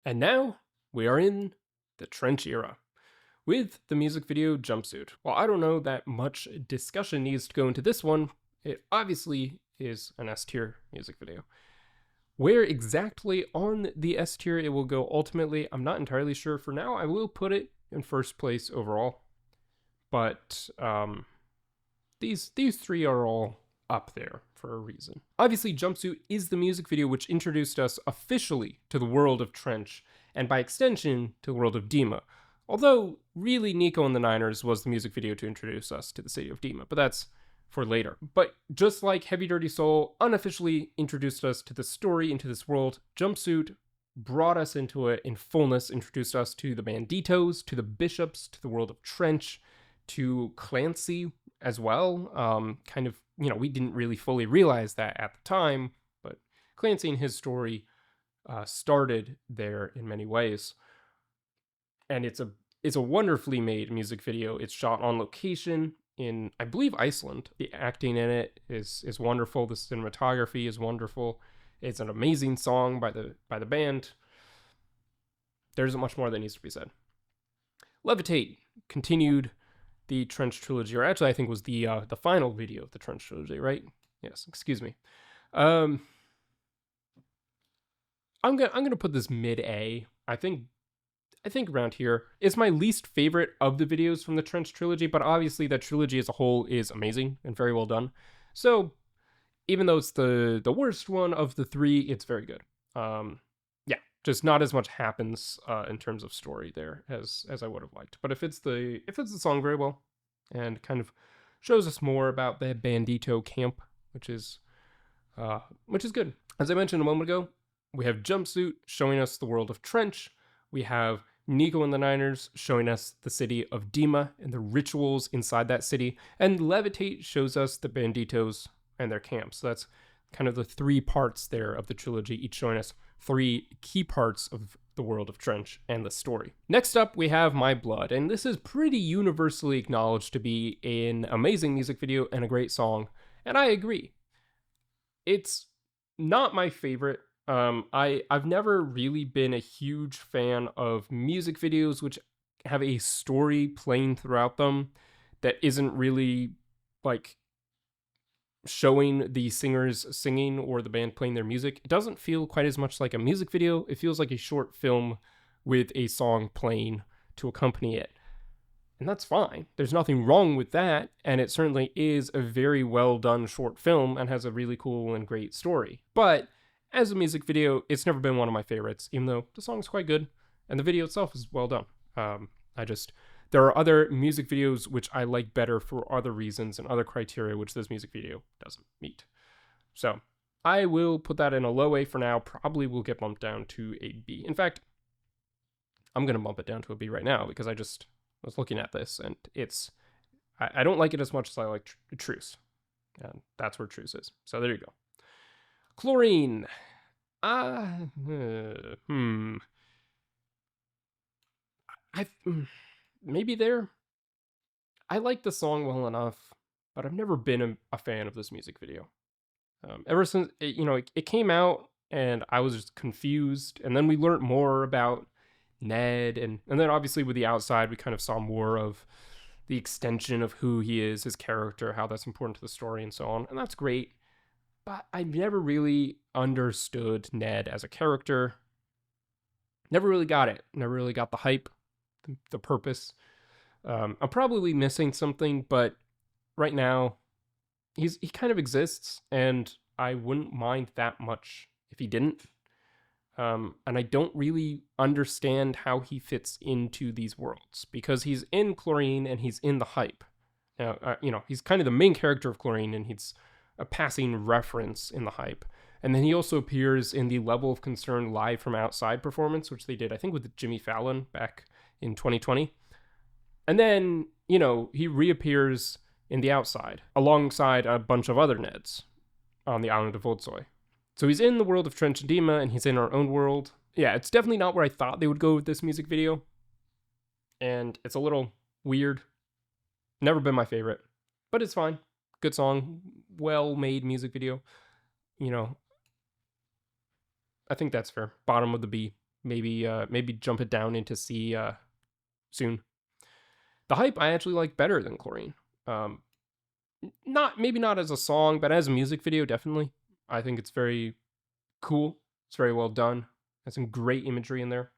And now we are in the trench era with the music video Jumpsuit. While I don't know that much discussion needs to go into this one, it obviously is an S tier music video. Where exactly on the S tier it will go ultimately, I'm not entirely sure. For now, I will put it in first place overall. But these three are all up there for a reason. Obviously, Jumpsuit is the music video which introduced us officially to the world of Trench, and by extension, to the world of Dema. Although, really, Nico and the Niners was the music video to introduce us to the city of Dema, but that's for later. But just like Heavy Dirty Soul unofficially introduced us to the story, into this world, Jumpsuit brought us into it in fullness, introduced us to the Banditos, to the Bishops, to the world of Trench, to Clancy as well. We didn't really fully realize that at the time, but Clancy and his story started there in many ways. And it's a wonderfully made music video. It's shot on location in, I believe, Iceland. The acting in it is wonderful. The cinematography is wonderful. It's an amazing song by the band. There isn't much more that needs to be said. Levitate continued the Trench trilogy, or actually I think was the final video of the Trench trilogy, right? Yes, excuse me. I'm gonna put this mid A. I think around here. It's my least favorite of the videos from the Trench trilogy, but obviously that trilogy as a whole is amazing and very well done. So even though it's the worst one of the three, it's very good. Just not as much happens in terms of story there as I would have liked. But it fits the song very well, and kind of shows us more about the Bandito camp, which is good. As I mentioned a moment ago, we have Jumpsuit showing us the world of Trench. We have Nico and the Niners showing us the city of Dema and the rituals inside that city, and Levitate shows us the Banditos and their camp. So that's kind of the three parts there of the trilogy, each showing us three key parts of the world of Trench and the story. Next up, we have My Blood, and this is pretty universally acknowledged to be an amazing music video and a great song, and I agree. It's not my favorite. I've never really been a huge fan of music videos which have a story playing throughout them that isn't really like showing the singers singing or the band playing their music. It doesn't feel quite as much like a music video. It feels like a short film with a song playing to accompany it. And that's fine. There's nothing wrong with that. And it certainly is a very well done short film and has a really cool and great story. But as a music video, it's never been one of my favorites, even though the song's quite good and the video itself is well done. There are other music videos which I like better for other reasons and other criteria which this music video doesn't meet. So I will put that in a low A for now. Probably will get bumped down to a B. In fact, I'm going to bump it down to a B right now because I just was looking at this and I don't like it as much as I like Truce. And that's where Truce is. So there you go. Chlorine. Maybe there. I like the song well enough, but I've never been a fan of this music video. Ever since it came out, and I was just confused, and then we learned more about Ned, and then obviously with The Outside, we kind of saw more of the extension of who he is, his character, how that's important to the story, and so on, and that's great. But I never really understood Ned as a character. Never really got it. Never really got the hype, the purpose. I'm probably missing something, but right now he kind of exists, and I wouldn't mind that much if he didn't. And I don't really understand how he fits into these worlds because he's in Chlorine and he's in the hype. Now, he's kind of the main character of Chlorine, and he's a passing reference in the hype. And then he also appears in the Level of Concern Live from Outside performance, which they did, I think, with Jimmy Fallon back in 2020. And then, he reappears in The Outside alongside a bunch of other Neds on the island of Voltsoy. So he's in the world of Trench and Dema, and he's in our own world. Yeah, it's definitely not where I thought they would go with this music video. And it's a little weird. Never been my favorite, but it's fine. Good song, well-made music video. I think that's fair. Bottom of the B. Maybe jump it down into C soon. The Hype I actually like better than Chlorine. Maybe not as a song, but as a music video, definitely. I think it's very cool. It's very well done. Has some great imagery in there.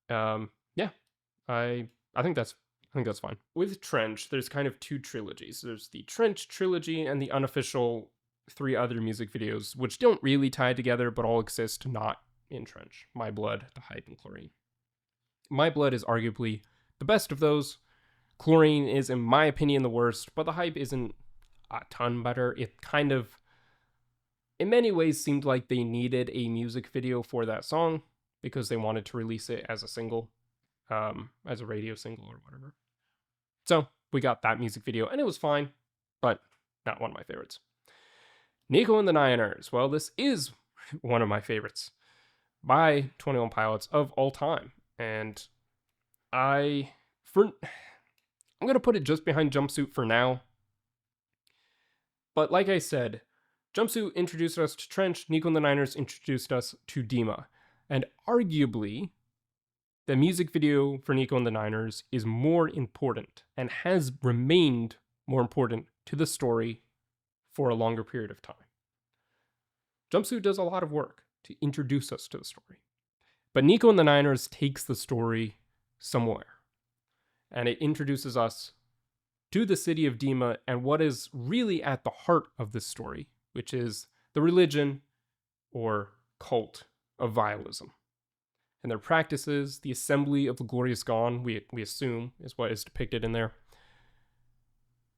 Yeah, I think that's fine. With Trench, there's kind of two trilogies. There's the Trench trilogy and the unofficial 3 other music videos, which don't really tie together, but all exist not in Trench. My Blood, The Hype, and Chlorine. My Blood is arguably the best of those. Chlorine is, in my opinion, the worst, but The Hype isn't a ton better. It kind of, in many ways, seemed like they needed a music video for that song because they wanted to release it as a single, as a radio single or whatever. So we got that music video, and it was fine, but not one of my favorites. Nico and the Niners. Well, this is one of my favorites by 21pilots of all time, and I'm going to put it just behind Jumpsuit for now. But like I said, Jumpsuit introduced us to Trench, Nico and the Niners introduced us to dema. And arguably, the music video for Nico and the Niners is more important and has remained more important to the story for a longer period of time. Jumpsuit does a lot of work to introduce us to the story. But Nico and the Niners takes the story somewhere. And it introduces us to the city of Dema and what is really at the heart of this story, which is the religion or cult of vialism. And their practices, the assembly of the glorious gone, we assume is what is depicted in there.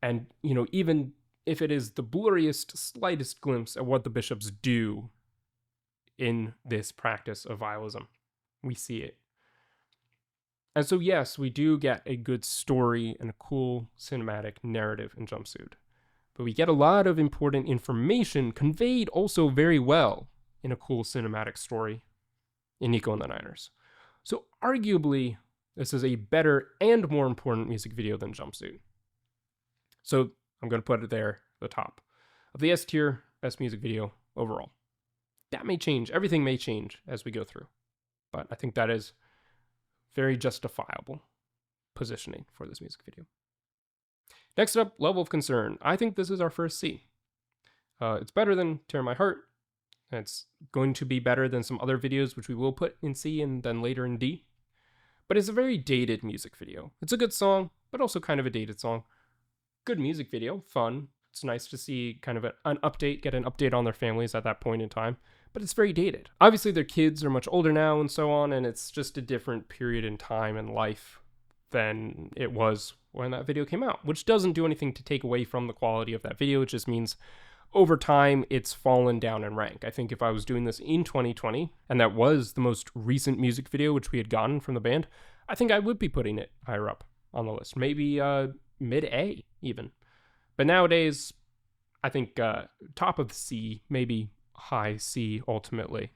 And, even if it is the blurriest, slightest glimpse at what the bishops do in this practice of vialism, we see it. And so, yes, we do get a good story and a cool cinematic narrative in Jumpsuit. But we get a lot of important information conveyed also very well in a cool cinematic story in Nico and the Niners. So arguably, this is a better and more important music video than Jumpsuit. So I'm going to put it there at the top of the S tier, best music video overall. That may change. Everything may change as we go through. But I think that is very justifiable positioning for this music video. Next up, level of concern. I think this is our first C. It's better than Tear My Heart. It's going to be better than some other videos, which we will put in C and then later in D. But it's a very dated music video. It's a good song, but also kind of a dated song. Good music video, fun. It's nice to see kind of an update, get an update on their families at that point in time. But it's very dated. Obviously, their kids are much older now and so on, and it's just a different period in time and life than it was when that video came out, which doesn't do anything to take away from the quality of that video. It just means over time, it's fallen down in rank. I think if I was doing this in 2020, and that was the most recent music video which we had gotten from the band, I think I would be putting it higher up on the list. Maybe mid-A even. But nowadays, I think top of C, maybe high C ultimately.